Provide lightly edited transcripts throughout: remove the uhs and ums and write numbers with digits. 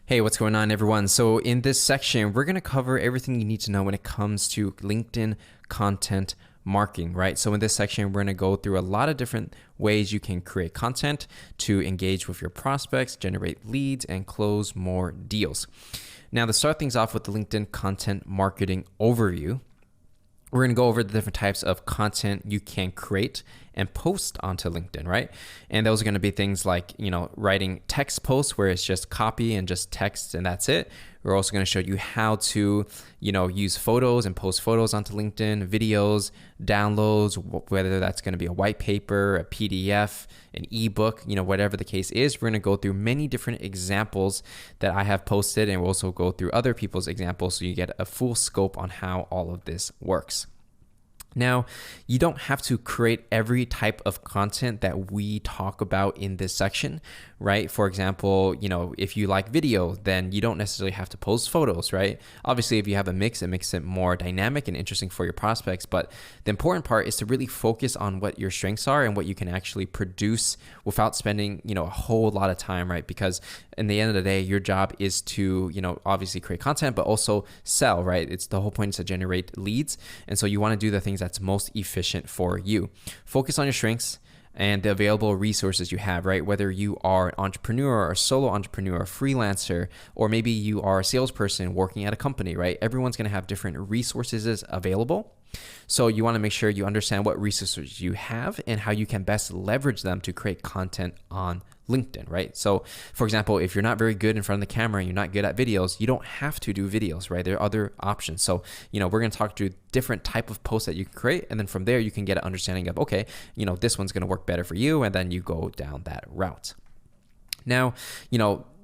Hey, what's going on, everyone? So in this section, we're going to cover everything you need to know when it comes to LinkedIn content marketing, right? So in this section, we're going to go through a lot of different ways you can create content to engage with your prospects, generate leads, and close more deals. Now, to start things off with the LinkedIn content marketing overview, we're going to go over the different types of content you can create and post onto LinkedIn, right? And those are going to be things like, writing text posts where it's just copy and just text and that's it. We're also going to show you how to, use photos and post photos onto LinkedIn, videos, downloads, whether that's going to be a white paper, a PDF, an ebook, whatever the case is. We're going to go through many different examples that I have posted, and we'll also go through other people's examples so you get a full scope on how all of this works. Now, you don't have to create every type of content that we talk about in this section, right? For example, if you like video, then you don't necessarily have to post photos, right? Obviously, if you have a mix, it makes it more dynamic and interesting for your prospects. But the important part is to really focus on what your strengths are and what you can actually produce without spending, a whole lot of time, right? Because in the end of the day, your job is to, obviously create content, but also sell, right? It's the whole point is to generate leads. And so you want to do the things that's most efficient for you. Focus on your strengths and the available resources you have, right? Whether you are an entrepreneur or solo entrepreneur, freelancer, or maybe you are a salesperson working at a company, right? Everyone's going to have different resources available. So you want to make sure you understand what resources you have and how you can best leverage them to create content on LinkedIn, right? So for example, if you're not very good in front of the camera and you're not good at videos, you don't have to do videos, right? There are other options. So, we're going to talk through different type of posts that you can create. And then from there, you can get an understanding of, okay, this one's going to work better for you. And then you go down that route. Now,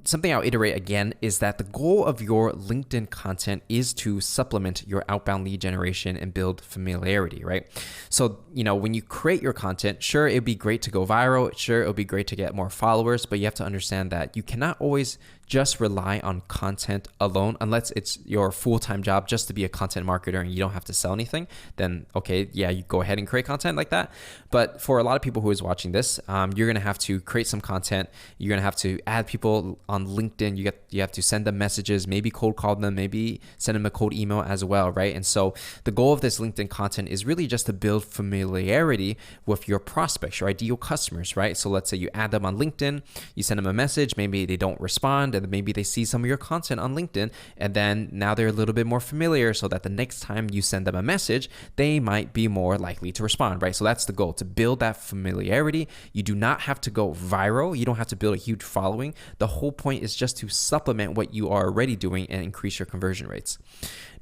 something I'll iterate again is that the goal of your LinkedIn content is to supplement your outbound lead generation and build familiarity, right? So, when you create your content, sure, it'd be great to go viral. Sure, it'll be great to get more followers, but you have to understand that you cannot always just rely on content alone, unless it's your full-time job just to be a content marketer and you don't have to sell anything. Then, okay, yeah, you go ahead and create content like that. But for a lot of people who is watching this, you're going to have to create some content. You're going to have to add people on LinkedIn. You have to send them messages, maybe cold call them, maybe send them a cold email as well, right? And so the goal of this LinkedIn content is really just to build familiarity with your prospects, your ideal customers, right? So let's say you add them on LinkedIn, you send them a message, maybe they don't respond, and maybe they see some of your content on LinkedIn, and then now they're a little bit more familiar so that the next time you send them a message, they might be more likely to respond, right? So that's the goal, to build that familiarity. You do not have to go viral. You don't have to build a huge following. The whole point is just to supplement what you are already doing and increase your conversion rates.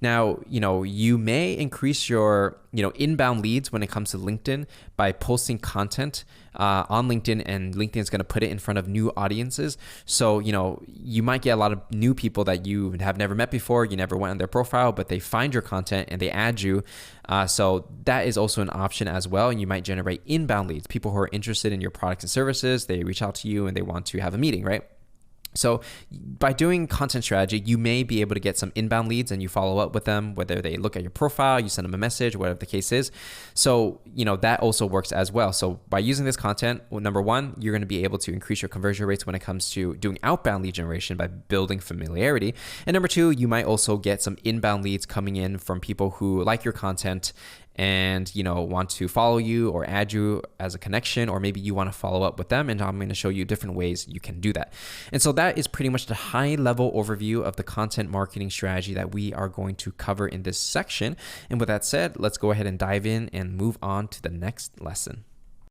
Now, you may increase your, inbound leads when it comes to LinkedIn by posting content on LinkedIn, and LinkedIn is going to put it in front of new audiences. So, you might get a lot of new people that you have never met before. You never went on their profile, but they find your content and they add you. So that is also an option as well. And you might generate inbound leads, people who are interested in your products and services. They reach out to you and they want to have a meeting, right? So by doing content strategy, you may be able to get some inbound leads and you follow up with them, whether they look at your profile, you send them a message, whatever the case is. So, that also works as well. So by using this content, well, number one, you're going to be able to increase your conversion rates when it comes to doing outbound lead generation by building familiarity. And number two, you might also get some inbound leads coming in from people who like your content and want to follow you or add you as a connection, or maybe you want to follow up with them, and I'm going to show you different ways you can do that. And so that is pretty much the high level overview of the content marketing strategy that we are going to cover in this section. And with that said, let's go ahead and dive in and move on to the next lesson.